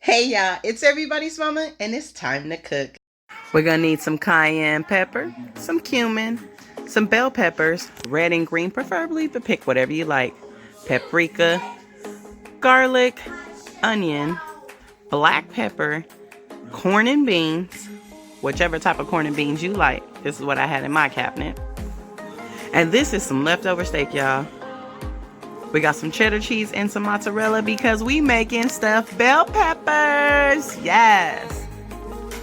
Hey y'all, it's everybody's mama and it's time to cook. We're gonna need some cayenne pepper, some cumin, some bell peppers, red and green preferably, but pick whatever you like. Paprika, garlic, onion, black pepper, corn and beans, whichever type of corn and beans you like. This is what I had in my cabinet. And this is some leftover steak, y'all. We got some cheddar cheese and some mozzarella because we making stuffed bell peppers. Yes.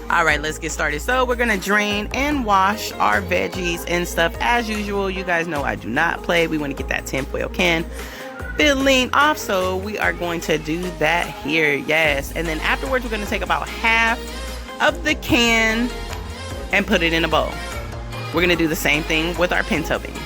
All right, let's get started. So we're going to drain and wash our veggies and stuff as usual. You guys know I do not play. We want to get that tinfoil can filling off. So we are going to do that here. Yes. And then afterwards, we're going to take about half of the can and put it in a bowl. We're going to do the same thing with our pinto beans.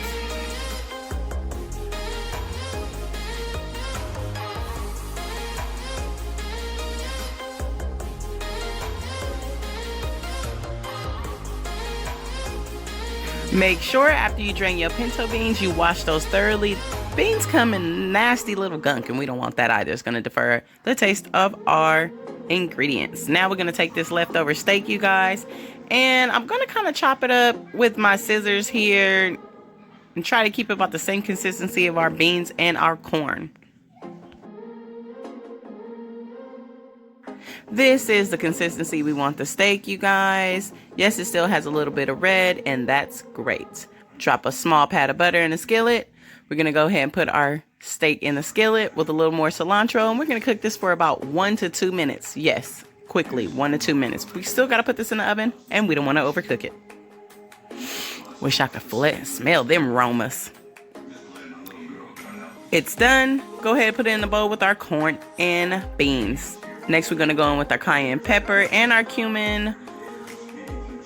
Make sure after you drain your pinto beans, you wash those thoroughly. Beans come in nasty little gunk, and we don't want that either. It's going to defer the taste of our ingredients. Now we're going to take this leftover steak, you guys, and I'm going to kind of chop it up with my scissors here and try to keep it about the same consistency of our beans and our corn. This is the consistency we want the steak, you guys. Yes, it still has a little bit of red, and that's great. Drop a small pat of butter in a skillet. We're going to go ahead and put our steak in the skillet with a little more cilantro, and we're going to cook this for about 1 to 2 minutes. Yes, quickly, 1 to 2 minutes. We still got to put this in the oven, and we don't want to overcook it. Wish I could smell them aromas. It's done. Go ahead and put it in the bowl with our corn and beans. Next, we're going to go in with our cayenne pepper and our cumin.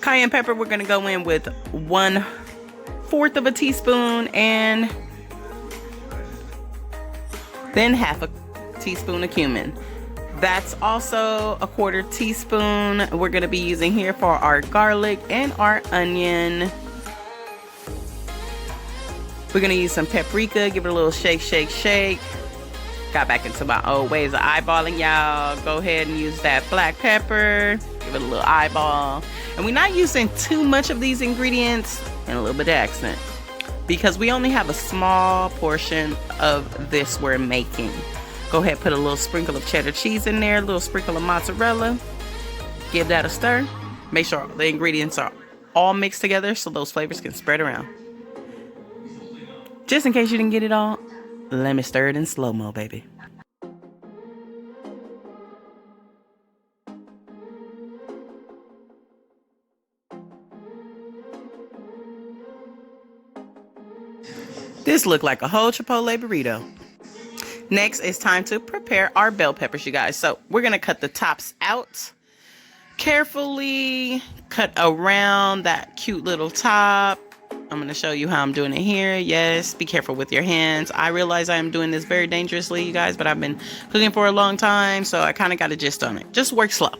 Cayenne pepper, we're going to go in with 1/4 of a teaspoon and then half a teaspoon of cumin. That's also a 1/4 teaspoon we're going to be using here for our garlic and our onion. We're going to use some paprika, give it a little shake, shake, shake. Got back into my old ways of eyeballing, y'all. Go ahead and use that black pepper. Give it a little eyeball. And we're not using too much of these ingredients and a little bit of accent because we only have a small portion of this we're making. Go ahead, put a little sprinkle of cheddar cheese in there, a little sprinkle of mozzarella. Give that a stir. Make sure the ingredients are all mixed together so those flavors can spread around. Just in case you didn't get it all, let me stir it in slow-mo, baby. This looked like a whole Chipotle burrito. Next, it's time to prepare our bell peppers, you guys. So we're going to cut the tops out. Carefully cut around that cute little top. I'm going to show you how I'm doing it here. Yes, be careful with your hands. I realize I am doing this very dangerously, you guys, but I've been cooking for a long time, so I kind of got a gist on it. Just work slow.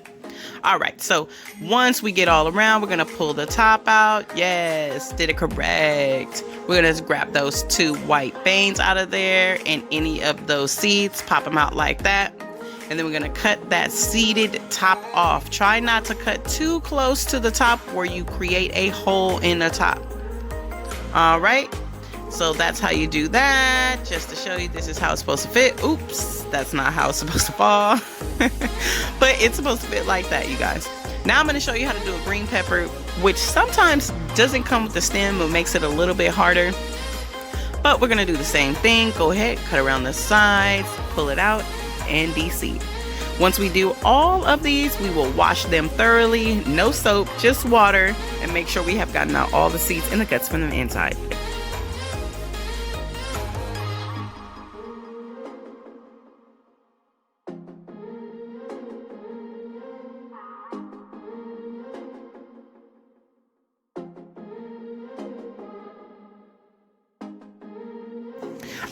All right, so once we get all around, we're going to pull the top out. Yes, did it correct. We're going to grab those 2 white veins out of there and any of those seeds, pop them out like that. And then we're going to cut that seeded top off. Try not to cut too close to the top where you create a hole in the top. All right, so that's how you do that. Just to show you, this is how it's supposed to fit. Oops, that's not how it's supposed to fall. But it's supposed to fit like that, you guys. Now I'm going to show you how to do a green pepper, which sometimes doesn't come with the stem, but makes it a little bit harder. But we're going to do the same thing. Go ahead, cut around the sides, pull it out, and de-seed. Once we do all of these, we will wash them thoroughly. No soap, just water, and make sure we have gotten out all the seeds and the guts from the inside.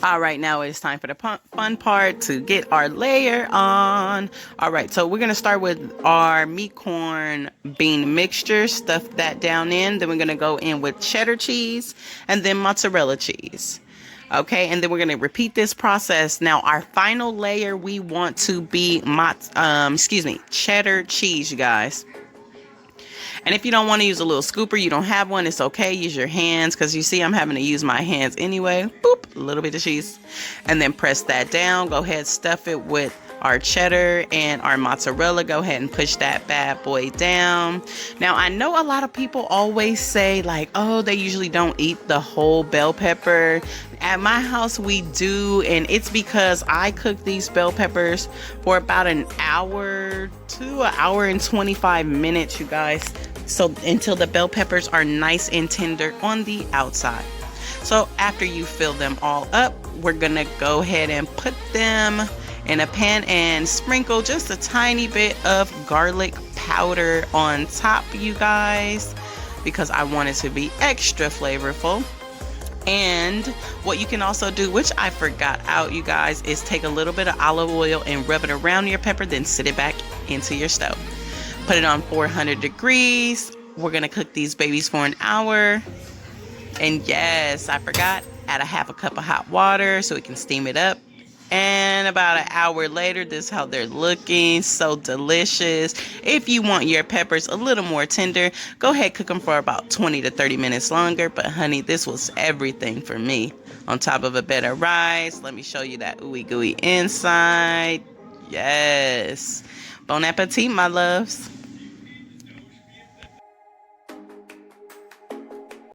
All right, now it's time for the fun part to get our layer on. All right, so we're gonna start with our meat corn bean mixture, stuff that down in. Then we're gonna go in with cheddar cheese and then mozzarella cheese. Okay, and then we're gonna repeat this process. Now, our final layer we want to be cheddar cheese, you guys. And if you don't want to use a little scooper, you don't have one, it's okay. Use your hands, because you see I'm having to use my hands anyway. Boop, a little bit of cheese. And then press that down. Go ahead, stuff it with our cheddar and our mozzarella. Go ahead and push that bad boy down. Now, I know a lot of people always say like, oh, they usually don't eat the whole bell pepper. At my house, we do, and it's because I cook these bell peppers for about an hour to an hour and 25 minutes, you guys. So until the bell peppers are nice and tender on the outside. So after you fill them all up, we're gonna go ahead and put them in a pan and sprinkle just a tiny bit of garlic powder on top, you guys, because I want it to be extra flavorful. And what you can also do, which I forgot out, you guys, is take a little bit of olive oil and rub it around your pepper, then sit it back into your stove. Put it on 400 degrees. We're gonna cook these babies for an hour. And yes, I forgot, add a half a cup of hot water so we can steam it up. And about an hour later, this is how they're looking. So delicious. If you want your peppers a little more tender, go ahead, cook them for about 20 to 30 minutes longer. But honey, this was everything for me. On top of a bed of rice. Let me show you that ooey gooey inside. Yes. Bon appetit, my loves.